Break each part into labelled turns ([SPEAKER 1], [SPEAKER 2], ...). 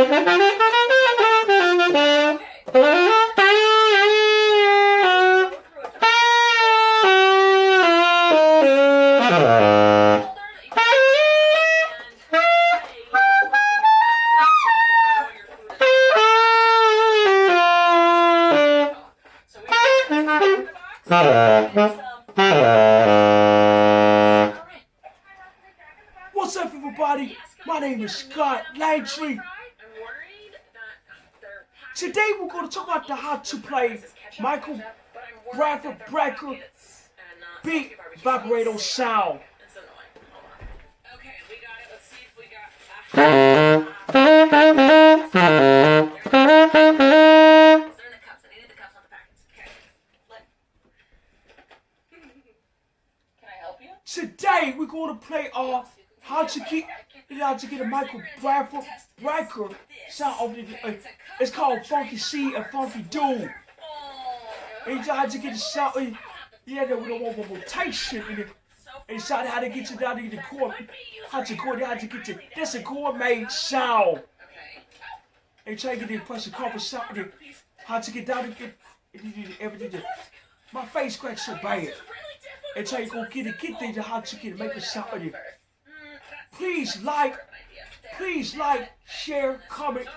[SPEAKER 1] What's up, everybody? My name is Landry. Today we're going to talk about how to play Michael Bradford Brecker beat VIBRATO sound. Today we're going to play how to get a Michael Bradford Brecker sound of the it's called Funky C and Funky Do. And how to get the sound with a rotation in it. And how to get you down to the chord. How to get to that's a chord made sound. And try to get the pressure cover sound. How to get down to get everything. My face cracks so bad. And try to go get there how to get make a sound of it. Please like, share, comment,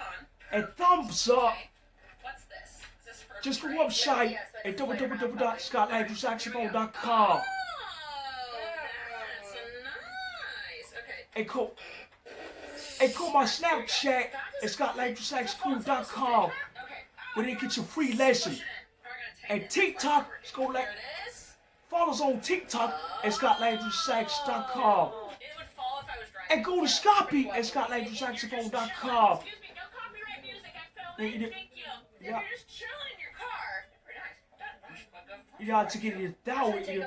[SPEAKER 1] and thumbs up. Just go website at www.skype.saxophone.com. And call my Snapchat at skype.saxophone.com where they get your free lesson. And TikTok, follow us on TikTok at skype.sax.com. And go to Skype at skype.saxophone.com. Yeah. You got to get it down with you.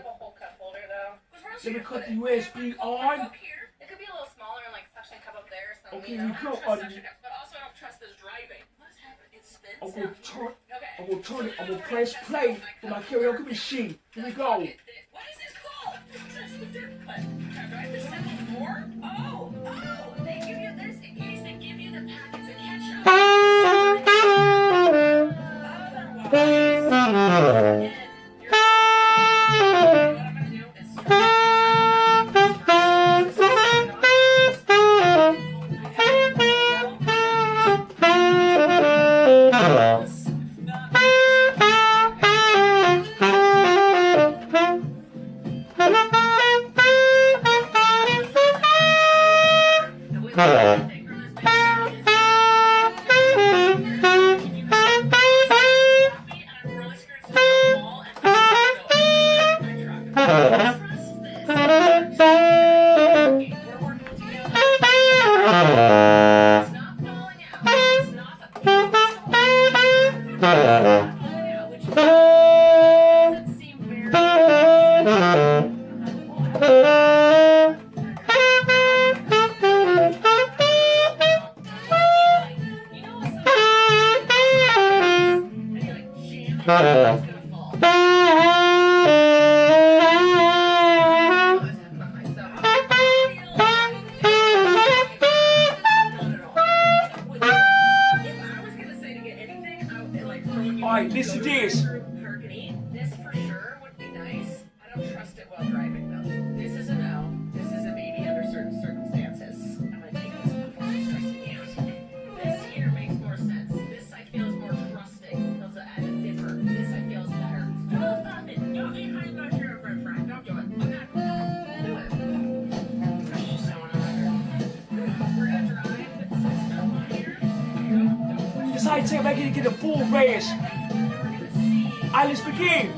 [SPEAKER 1] Let me cut the USB on.
[SPEAKER 2] It could be a little smaller and like suction cup up there. So
[SPEAKER 1] okay, we go.
[SPEAKER 2] But also I don't trust this driving.
[SPEAKER 1] I'm gonna turn it. I'm gonna press play for my karaoke machine. Here we go.
[SPEAKER 2] What is this called? That's the dirt cut. Right? The simple more? Oh, they give you this in case they give you the packets of ketchup. Otherwise,
[SPEAKER 1] Alright, listen to this.
[SPEAKER 2] This for sure would be nice. I don't trust it while driving though. This is a no. This is a maybe under certain circumstances. I'm gonna take this before it's stressing me out. This here makes more sense. This I feel is more trusting. Feels as a differ. This I feel is better. No, stop it. Don't be hiding back here, friend. Don't do it. I'm not. Do it. She's so another. We're gonna drive with some stuff on here.
[SPEAKER 1] This how you take back and get a full race. Alright, let's begin.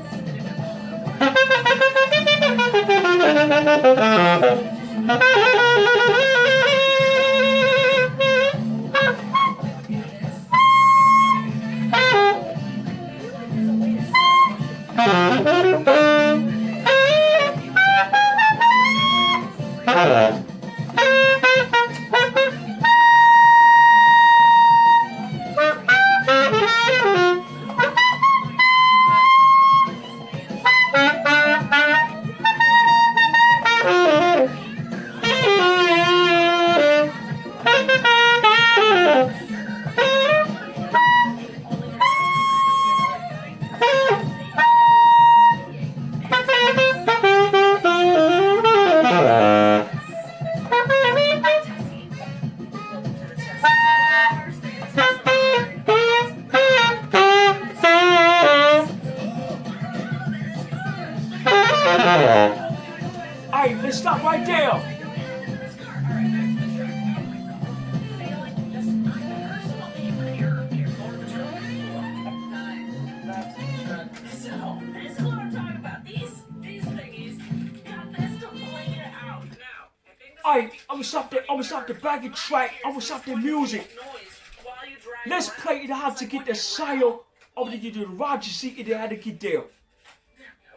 [SPEAKER 1] Alright, I'm gonna stop the backing track. I'm gonna stop the music. Let's play it how to get the sound of the Roger seat and how to get there.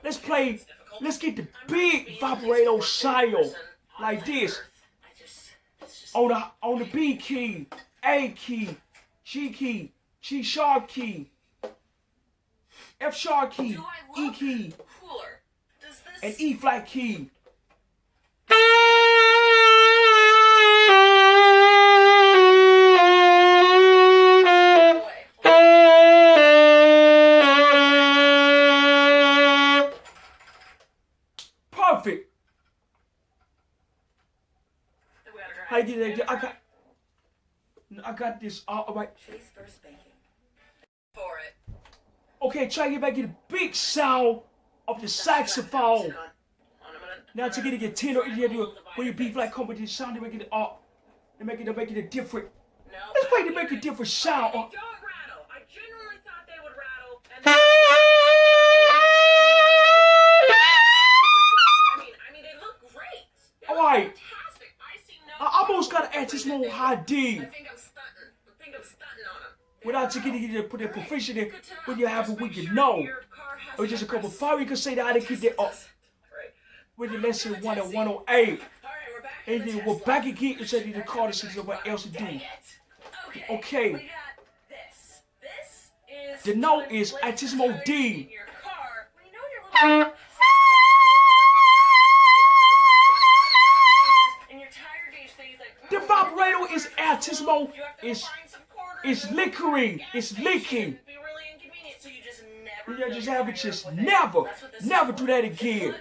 [SPEAKER 1] Let's get the big vibrato sound like this. On the B key, A key, G key, G sharp key, F sharp key, E key, and E flat key. Perfect. How you get that? I got this. All right. Okay, try to get back to the big sound of the saxophone. Now to get tenor, when you B flat come with this sound, they make it up. They make it a different. Let's play to make a different sound.
[SPEAKER 2] Don't rattle. I genuinely thought they would rattle. I mean, they look great.
[SPEAKER 1] All right.
[SPEAKER 2] Fantastic. I see no.
[SPEAKER 1] I almost got to add this more high D.
[SPEAKER 2] I think I'm stunting on them.
[SPEAKER 1] Without you getting to put a proficient in when you have a wicked no. Or just a couple of fire, you can say that I didn't get that up. With the lesson 1 and 108. And then we're back again and say the call this is what else to do. Okay. The note is altissimo D. The vibrato is altissimo, it's liquoring, it's leaking. You just have it just never do that again.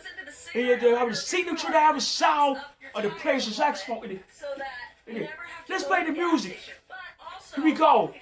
[SPEAKER 1] And you have the signature to have a sound of the player's saxophone. Let's play the music. Here we go.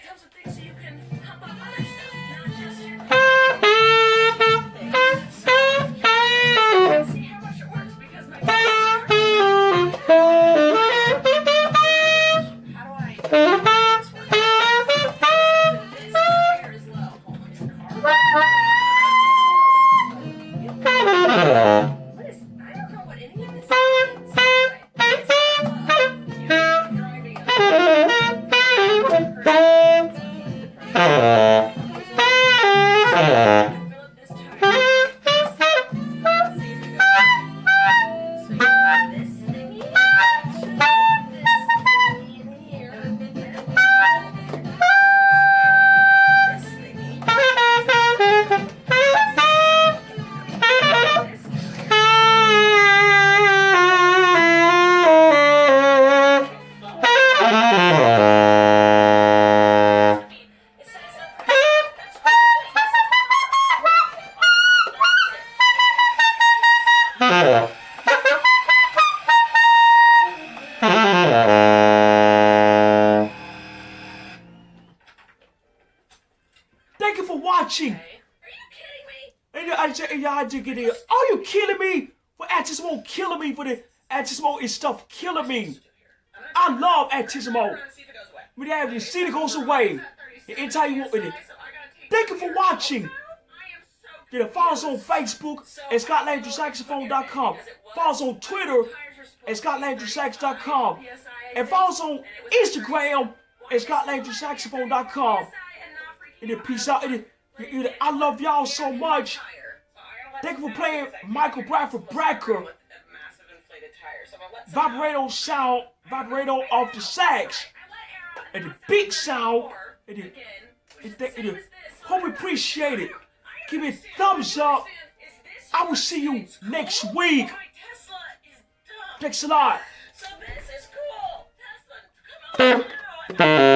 [SPEAKER 1] Thank you for watching.
[SPEAKER 2] Are you kidding me?
[SPEAKER 1] And I just get it. Are you killing me? For Altissimo killing me for the Altissimo and stuff killing me. I love Altissimo. We have the city goes away. The entire you want with it. Thank you for watching. Follow us on Facebook at ScottLandrySaxophone.com. Follow us on Twitter at ScottLandrySax.com. And follow us on Instagram at ScottLandrySaxophone.com. And then peace out. I love y'all so much. Thank you for playing Michael Bradford Brecker. Vibrato sound, vibrato of the sax. And the big sound. Hope you appreciate it. Give me a thumbs up. I will see you next week. Thanks a lot.
[SPEAKER 2] So this is cool. Tesla, come on.